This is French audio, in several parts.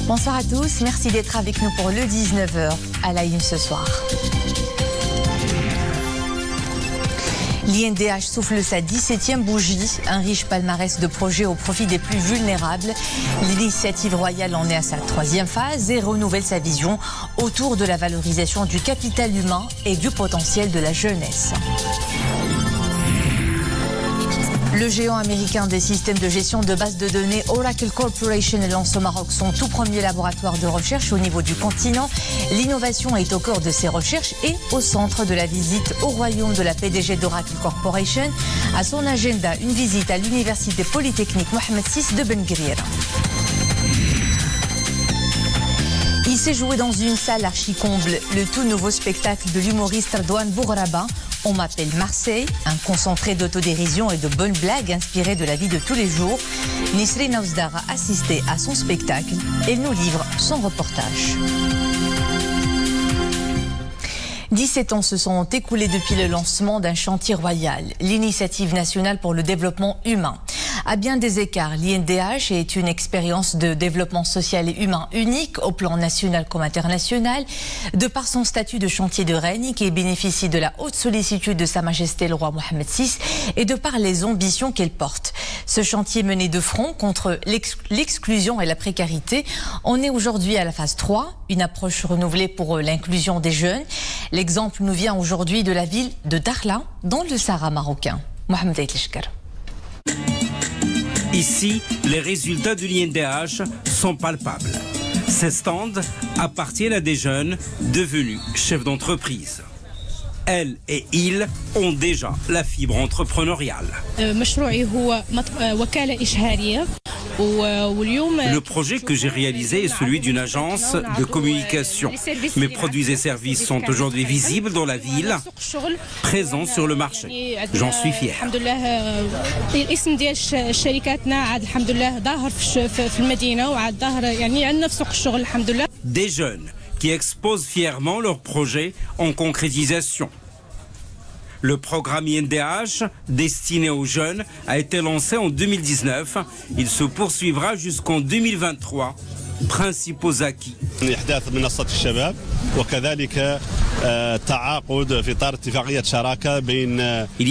Bonsoir à tous, merci d'être avec nous pour le 19h à la une ce soir. L'INDH souffle sa 17e bougie, un riche palmarès de projets au profit des plus vulnérables. L'initiative royale en est à sa 3e phase et renouvelle sa vision autour de la valorisation du capital humain et du potentiel de la jeunesse. Le géant américain des systèmes de gestion de bases de données Oracle Corporation lance au Maroc son tout premier laboratoire de recherche au niveau du continent. L'innovation est au cœur de ses recherches et au centre de la visite au royaume de la PDG d'Oracle Corporation. À son agenda, une visite à l'université polytechnique Mohamed VI de Ben Guerir. Il s'est joué dans une salle archi-comble, le tout nouveau spectacle de l'humoriste Erdouane Bourraba. On m'appelle Marseille, un concentré d'autodérision et de bonnes blagues inspirées de la vie de tous les jours. Nisrine Ozdar a assisté à son spectacle et nous livre son reportage. 17 ans se sont écoulés depuis le lancement d'un chantier royal, l'Initiative nationale pour le développement humain. À bien des écarts, l'INDH est une expérience de développement social et humain unique au plan national comme international, de par son statut de chantier de règne qui bénéficie de la haute sollicitude de Sa Majesté le roi Mohamed VI et de par les ambitions qu'elle porte. Ce chantier mené de front contre l'exclusion et la précarité, on est aujourd'hui à la phase 3, une approche renouvelée pour l'inclusion des jeunes. L'exemple nous vient aujourd'hui de la ville de Dakhla, dans le Sahara marocain. Mohamed Aïtleshkar. Ici, les résultats de l'INDH sont palpables. Ces stands appartiennent à des jeunes devenus chefs d'entreprise. Elles et ils ont déjà la fibre entrepreneuriale. Le projet que j'ai réalisé est celui d'une agence de communication. Mes produits et services sont aujourd'hui visibles dans la ville, présents sur le marché. J'en suis fier. Des jeunes qui exposent fièrement leurs projets en concrétisation. Le programme INDH, destiné aux jeunes, a été lancé en 2019. Il se poursuivra jusqu'en 2023. Principaux acquis. Il y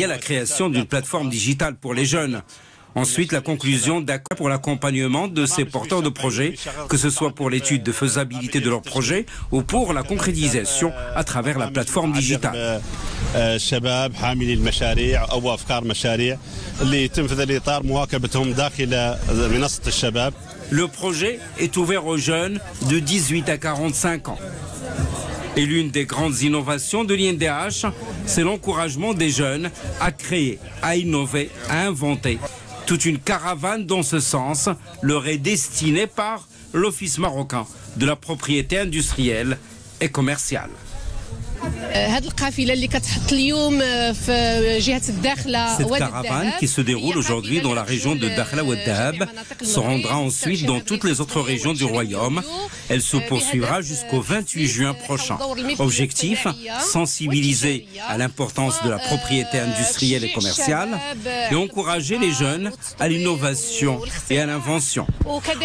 a la création d'une plateforme digitale pour les jeunes. Ensuite, la conclusion d'accords pour l'accompagnement de ces porteurs de projets, que ce soit pour l'étude de faisabilité de leur projet ou pour la concrétisation à travers la plateforme digitale. Le projet est ouvert aux jeunes de 18 à 45 ans. Et l'une des grandes innovations de l'INDH, c'est l'encouragement des jeunes à créer, à innover, à inventer. Toute une caravane dans ce sens leur est destinée par l'Office marocain de la propriété industrielle et commerciale. Cette caravane qui se déroule aujourd'hui dans la région de Dakhla Oued Dahab se rendra ensuite dans toutes les autres régions du royaume. Elle se poursuivra jusqu'au 28 juin prochain. Objectif, sensibiliser à l'importance de la propriété industrielle et commerciale et encourager les jeunes à l'innovation et à l'invention.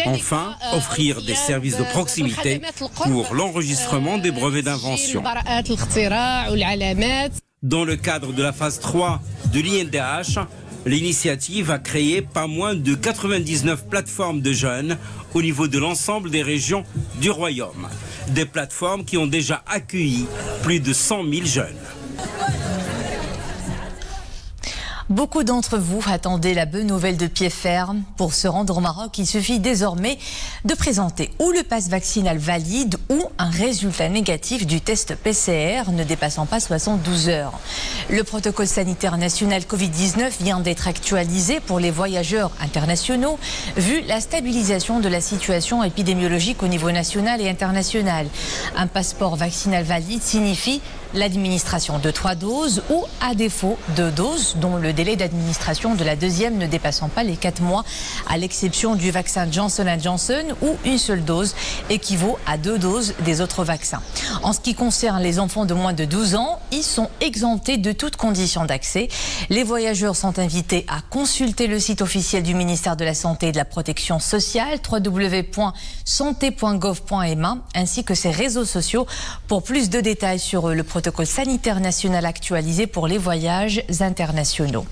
Enfin, offrir des services de proximité pour l'enregistrement des brevets d'invention. Dans le cadre de la phase 3 de l'INDH, l'initiative a créé pas moins de 99 plateformes de jeunes au niveau de l'ensemble des régions du royaume. Des plateformes qui ont déjà accueilli plus de 100 000 jeunes. Beaucoup d'entre vous attendaient la bonne nouvelle de pied ferme. Pour se rendre au Maroc, il suffit désormais de présenter ou le pass vaccinal valide ou un résultat négatif du test PCR ne dépassant pas 72 heures. Le protocole sanitaire national Covid-19 vient d'être actualisé pour les voyageurs internationaux, vu la stabilisation de la situation épidémiologique au niveau national et international. Un passeport vaccinal valide signifie l'administration de 3 doses ou à défaut 2 doses, dont le délai d'administration de la deuxième ne dépassant pas les 4 mois, à l'exception du vaccin Johnson & Johnson où une seule dose équivaut à 2 doses des autres vaccins. En ce qui concerne les enfants de moins de 12 ans, ils sont exemptés de toutes conditions d'accès. Les voyageurs sont invités à consulter le site officiel du ministère de la Santé et de la Protection sociale, www.santé.gov.ma, ainsi que ses réseaux sociaux pour plus de détails sur le protocole sanitaire national actualisé pour les voyages internationaux.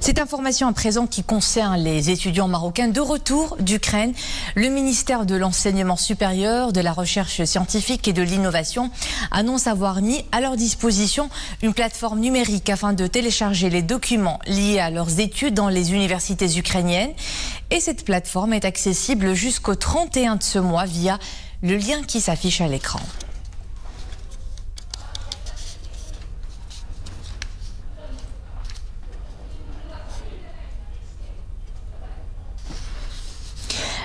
Cette information à présent qui concerne les étudiants marocains de retour d'Ukraine. Le ministère de l'Enseignement supérieur, de la Recherche scientifique et de l'Innovation annonce avoir mis à leur disposition une plateforme numérique afin de télécharger les documents liés à leurs études dans les universités ukrainiennes. Et cette plateforme est accessible jusqu'au 31 de ce mois via le lien qui s'affiche à l'écran.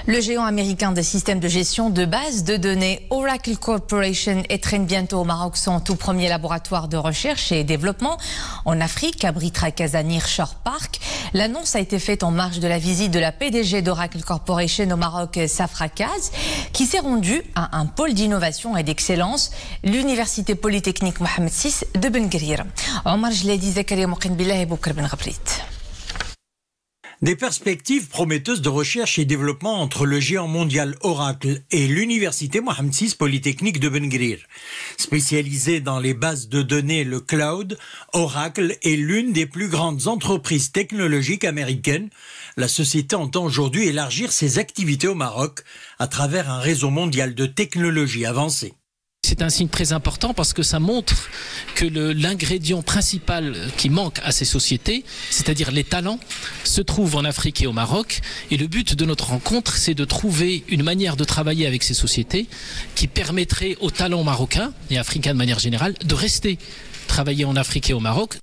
Le géant américain des systèmes de gestion de bases de données Oracle Corporation étrenne bientôt au Maroc son tout premier laboratoire de recherche et développement en Afrique, abritera Kazanir Shore Park. L'annonce a été faite en marge de la visite de la PDG d'Oracle Corporation au Maroc, Safra Kaz, qui s'est rendue à un pôle d'innovation et d'excellence, l'Université Polytechnique Mohamed VI de Ben Guerir. Omar Jledi, Zakaria Moukhenbillah et Boukr Ben Ghafrit. Des perspectives prometteuses de recherche et développement entre le géant mondial Oracle et l'Université Mohamed VI Polytechnique de Ben Guerir. Spécialisée dans les bases de données et le cloud, Oracle est l'une des plus grandes entreprises technologiques américaines. La société entend aujourd'hui élargir ses activités au Maroc à travers un réseau mondial de technologies avancées. C'est un signe très important parce que ça montre que l'ingrédient principal qui manque à ces sociétés, c'est-à-dire les talents, se trouve en Afrique et au Maroc. Et le but de notre rencontre, c'est de trouver une manière de travailler avec ces sociétés qui permettrait aux talents marocains et africains de manière générale de rester travailler en Afrique et au Maroc.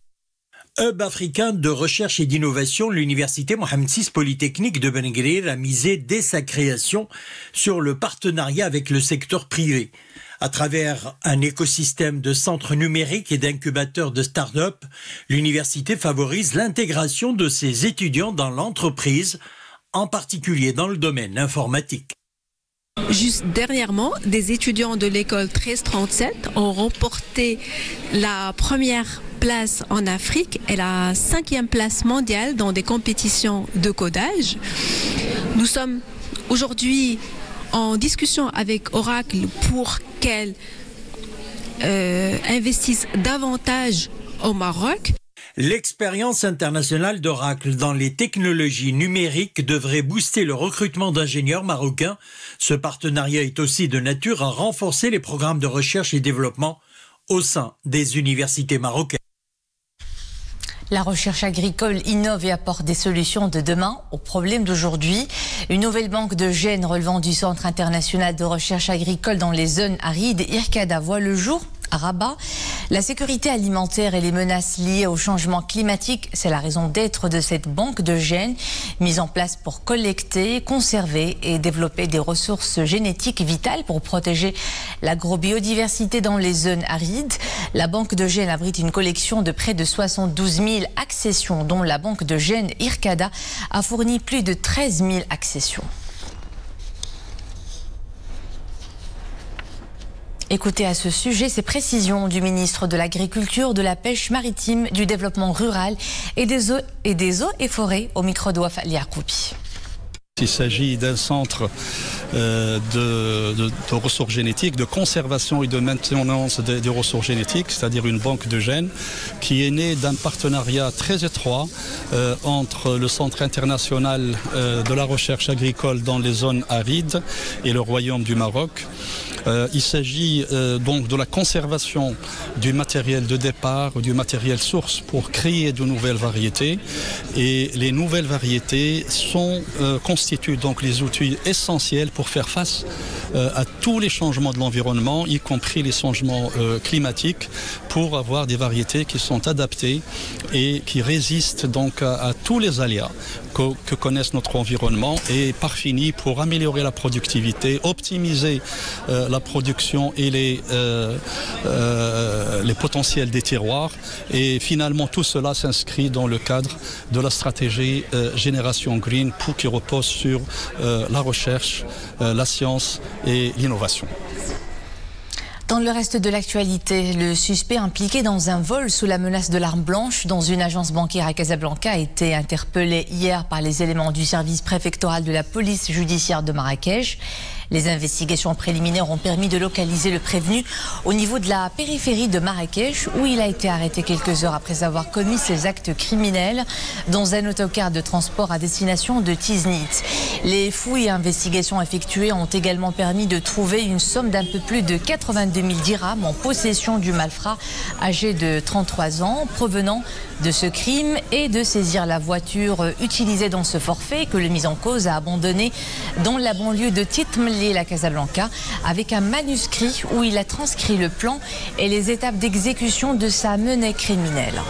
Hub africain de recherche et d'innovation, l'Université Mohamed VI Polytechnique de Ben Guerir a misé dès sa création sur le partenariat avec le secteur privé. À travers un écosystème de centres numériques et d'incubateurs de start-up, l'université favorise l'intégration de ses étudiants dans l'entreprise, en particulier dans le domaine informatique. Juste dernièrement, des étudiants de l'école 1337 ont remporté la première place en Afrique et la 5e place mondiale dans des compétitions de codage. Nous sommes aujourd'hui en discussion avec Oracle pour qu'elle investisse davantage au Maroc. L'expérience internationale d'Oracle dans les technologies numériques devrait booster le recrutement d'ingénieurs marocains. Ce partenariat est aussi de nature à renforcer les programmes de recherche et développement au sein des universités marocaines. La recherche agricole innove et apporte des solutions de demain aux problèmes d'aujourd'hui. Une nouvelle banque de gènes relevant du Centre international de recherche agricole dans les zones arides, IRCADA, voit le jour à Rabat. La sécurité alimentaire et les menaces liées au changement climatique, c'est la raison d'être de cette banque de gènes mise en place pour collecter, conserver et développer des ressources génétiques vitales pour protéger l'agrobiodiversité dans les zones arides. La banque de gènes abrite une collection de près de 72 000 accessions, dont la banque de gènes IRCADA a fourni plus de 13 000 accessions. Écoutez à ce sujet ces précisions du ministre de l'Agriculture, de la Pêche maritime, du Développement rural et des eaux et forêts au micro de Wafa Liakoubi. Il s'agit d'un centre de ressources génétiques, de conservation et de maintenance des ressources génétiques, c'est-à-dire une banque de gènes qui est née d'un partenariat très étroit entre le Centre international de la recherche agricole dans les zones arides et le Royaume du Maroc. Il s'agit donc de la conservation du matériel de départ, du matériel source pour créer de nouvelles variétés. Et les nouvelles variétés constituent donc les outils essentiels pour faire face à tous les changements de l'environnement, y compris les changements climatiques, pour avoir des variétés qui sont adaptées et qui résistent donc à tous les aléas que connaissent notre environnement, et par fini pour améliorer la productivité, optimiser la production et les potentiels des terroirs. Et finalement, tout cela s'inscrit dans le cadre de la stratégie Génération Green qui repose sur la recherche, la science et l'innovation. Dans le reste de l'actualité, le suspect impliqué dans un vol sous la menace de l'arme blanche dans une agence bancaire à Casablanca a été interpellé hier par les éléments du service préfectoral de la police judiciaire de Marrakech. Les investigations préliminaires ont permis de localiser le prévenu au niveau de la périphérie de Marrakech, où il a été arrêté quelques heures après avoir commis ses actes criminels dans un autocar de transport à destination de Tiznit. Les fouilles et investigations effectuées ont également permis de trouver une somme d'un peu plus de 82 000 dirhams en possession du malfrat âgé de 33 ans provenant de ce crime, et de saisir la voiture utilisée dans ce forfait que le mis en cause a abandonné dans la banlieue de Titmli, la Casablanca, avec un manuscrit où il a transcrit le plan et les étapes d'exécution de sa menace criminelle.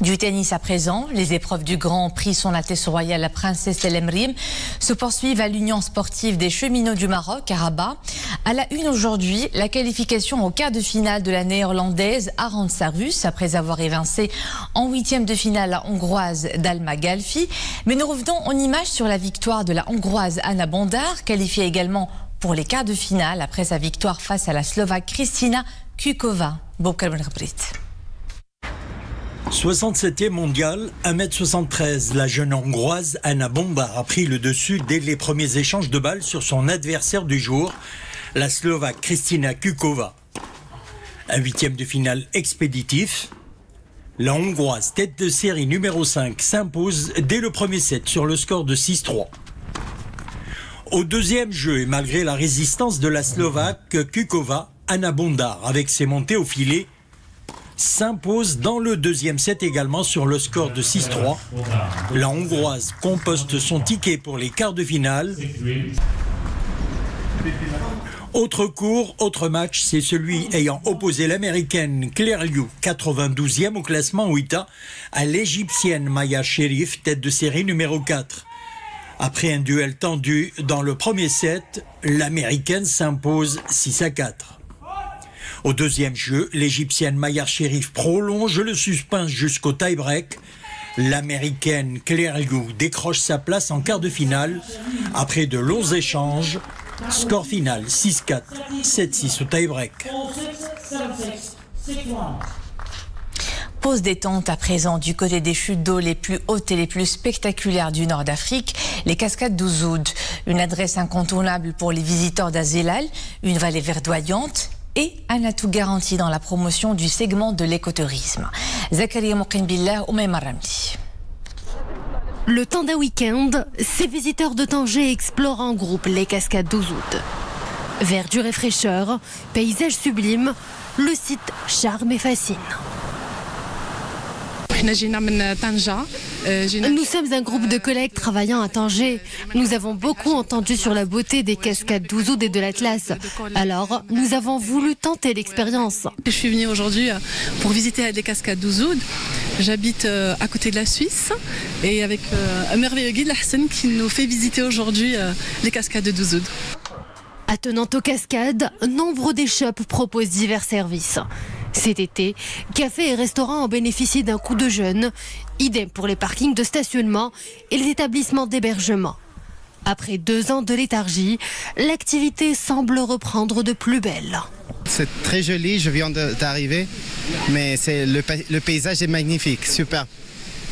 Du tennis à présent, les épreuves du Grand Prix Son Altesse Royale la Princesse El Emrim se poursuivent à l'Union sportive des cheminots du Maroc, à Rabat. À la une aujourd'hui, la qualification au quart de finale de la néerlandaise Arantxa Sarus, après avoir évincé en 8e de finale la hongroise Dalma Galfi. Mais nous revenons en images sur la victoire de la hongroise Anna Bondar, qualifiée également pour les quarts de finale après sa victoire face à la Slovaque Kristina Kukova. 67e mondiale, 1m73, la jeune hongroise Anna Bondar a pris le dessus dès les premiers échanges de balles sur son adversaire du jour, la Slovaque Kristina Kukova. Un 8e de finale expéditif. La hongroise, tête de série numéro 5, s'impose dès le premier set sur le score de 6-3. Au deuxième jeu, et malgré la résistance de la Slovaque Kukova, Anna Bondar, avec ses montées au filet, s'impose dans le deuxième set également sur le score de 6-3. La hongroise composte son ticket pour les quarts de finale. Autre cours, autre match, c'est celui ayant opposé l'américaine Claire Liu, 92e au classement WTA, à l'égyptienne Maya Sherif, tête de série numéro 4. Après un duel tendu dans le premier set, l'américaine s'impose 6-4. Au deuxième jeu, l'égyptienne Maya Sherif prolonge le suspense jusqu'au tie-break. L'américaine Claire Liu décroche sa place en quart de finale après de longs échanges. Score final 6-4, 7-6 au tie-break. Pause détente à présent du côté des chutes d'eau les plus hautes et les plus spectaculaires du nord d'Afrique, les cascades d'Ouzoud. Une adresse incontournable pour les visiteurs d'Azélal, une vallée verdoyante et un atout garanti dans la promotion du segment de l'écotourisme. Zakaria Moukinbillah, Oumaima Ramli. Le temps d'un week-end, ces visiteurs de Tanger explorent en groupe les cascades d'Ouzoud. Verdure et fraîcheur, paysage sublime, le site charme et fascine. Nous sommes un groupe de collègues travaillant à Tanger. Nous avons beaucoup entendu sur la beauté des cascades d'Ouzoud et de l'Atlas. Alors, nous avons voulu tenter l'expérience. Je suis venue aujourd'hui pour visiter les cascades d'Ouzoud. J'habite à côté de la Suisse et avec un merveilleux guide, Hassan, qui nous fait visiter aujourd'hui les cascades d'Ouzoud. Attenant aux cascades, nombre d'échoppes proposent divers services. Cet été, cafés et restaurants ont bénéficié d'un coup de jeûne, idem pour les parkings de stationnement et les établissements d'hébergement. Après 2 ans de léthargie, l'activité semble reprendre de plus belle. C'est très joli, je viens d'arriver, mais le paysage est magnifique, super.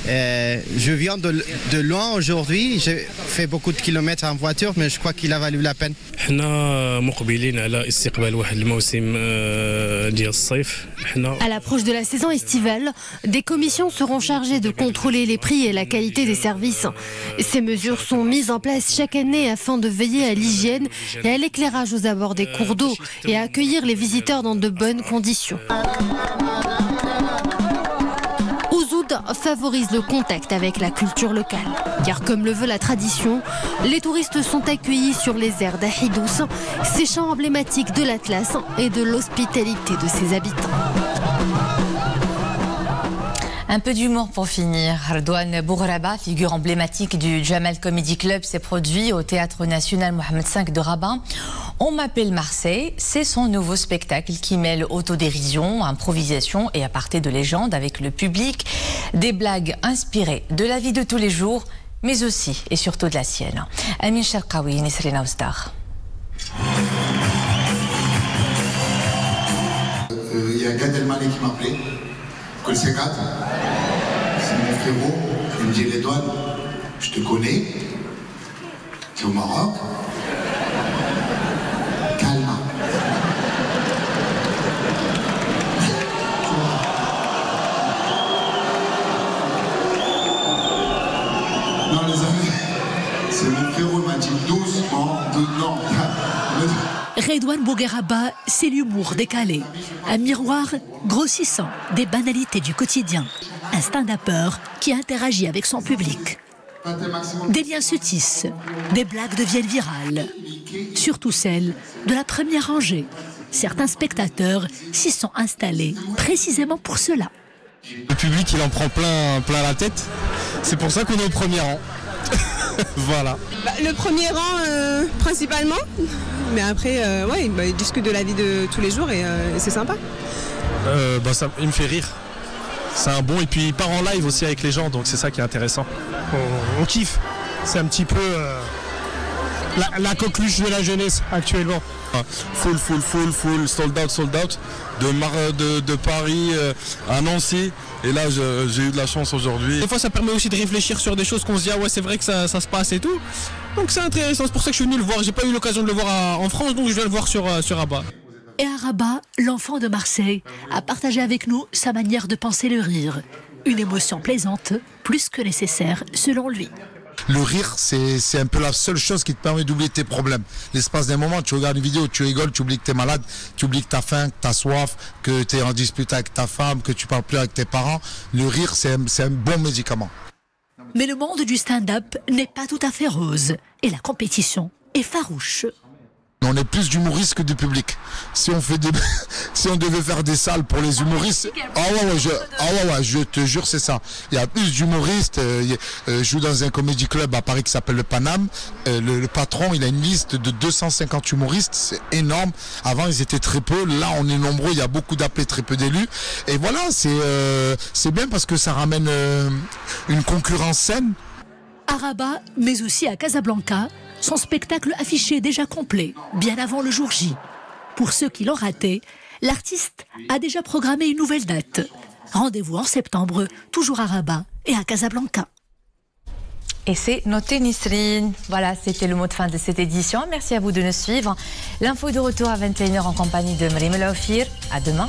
Je viens de loin aujourd'hui, j'ai fait beaucoup de kilomètres en voiture, mais je crois qu'il a valu la peine. À l'approche de la saison estivale, des commissions seront chargées de contrôler les prix et la qualité des services. Ces mesures sont mises en place chaque année afin de veiller à l'hygiène et à l'éclairage aux abords des cours d'eau et à accueillir les visiteurs dans de bonnes conditions. Ouzoud favorise le contact avec la culture locale. Car comme le veut la tradition, les touristes sont accueillis sur les aires d'Ahidous, ces champs emblématiques de l'Atlas et de l'hospitalité de ses habitants. Un peu d'humour pour finir. Redouane Bougraba, figure emblématique du Jamal Comedy Club, s'est produit au Théâtre National Mohamed V de Rabat. On m'appelle Marseille, c'est son nouveau spectacle qui mêle autodérision, improvisation et aparté de légende avec le public. Des blagues inspirées de la vie de tous les jours, mais aussi et surtout de la sienne. Amin Sharkawi, Nisrina Oustar. Il y a Gad Elmaleh qui m'a appelé. Que c'est Gad, c'est mon frérot. Il me dit Redouane, je te connais. Tu es au Maroc. Calma. Non les amis, c'est mon frérot, il m'a dit doucement, non. Redouane Bougueraba, c'est l'humour décalé, un miroir grossissant des banalités du quotidien, un stand-upper qui interagit avec son public. Des liens se tissent, des blagues deviennent virales, surtout celles de la première rangée. Certains spectateurs s'y sont installés précisément pour cela. Le public, il en prend plein la tête, c'est pour ça qu'on est au premier rang. Voilà. Le premier rang principalement, mais après ouais, il discute de la vie de tous les jours et c'est sympa. Il me fait rire, c'est un bon, et puis il part en live aussi avec les gens, donc c'est ça qui est intéressant. On kiffe, c'est un petit peu la coqueluche de la jeunesse actuellement. Full, sold out, de Paris à Nancy. Et là, j'ai eu de la chance aujourd'hui. Des fois, ça permet aussi de réfléchir sur des choses qu'on se dit, ah ouais, c'est vrai que ça se passe et tout. Donc c'est intéressant, c'est pour ça que je suis venu le voir. J'ai pas eu l'occasion de le voir en France, donc je vais le voir sur Rabat. Et à Rabat, l'enfant de Marseille a partagé avec nous sa manière de penser le rire. Une émotion plaisante, plus que nécessaire, selon lui. Le rire, c'est un peu la seule chose qui te permet d'oublier tes problèmes. L'espace d'un moment, tu regardes une vidéo, tu rigoles, tu oublies que tu es malade, tu oublies que tu as faim, que tu as soif, que tu es en dispute avec ta femme, que tu parles plus avec tes parents. Le rire, c'est un bon médicament. Mais le monde du stand-up n'est pas tout à fait rose. Et la compétition est farouche. On est plus d'humoristes que du public. Si on devait faire des salles pour les humoristes, je te jure, c'est ça. Il y a plus d'humoristes. Je joue dans un comédie club à Paris qui s'appelle le Paname. Le patron, il a une liste de 250 humoristes, c'est énorme. Avant, ils étaient très peu. Là, on est nombreux. Il y a beaucoup d'appelés, très peu d'élus. Et voilà, c'est bien parce que ça ramène une concurrence saine. À Rabat, mais aussi à Casablanca, son spectacle affiché déjà complet, bien avant le jour J. Pour ceux qui l'ont raté, l'artiste a déjà programmé une nouvelle date. Rendez-vous en septembre, toujours à Rabat et à Casablanca. Et c'est noté, Nisrine. Voilà, c'était le mot de fin de cette édition. Merci à vous de nous suivre. L'info de retour à 21h en compagnie de Marie Melaoufir. À demain.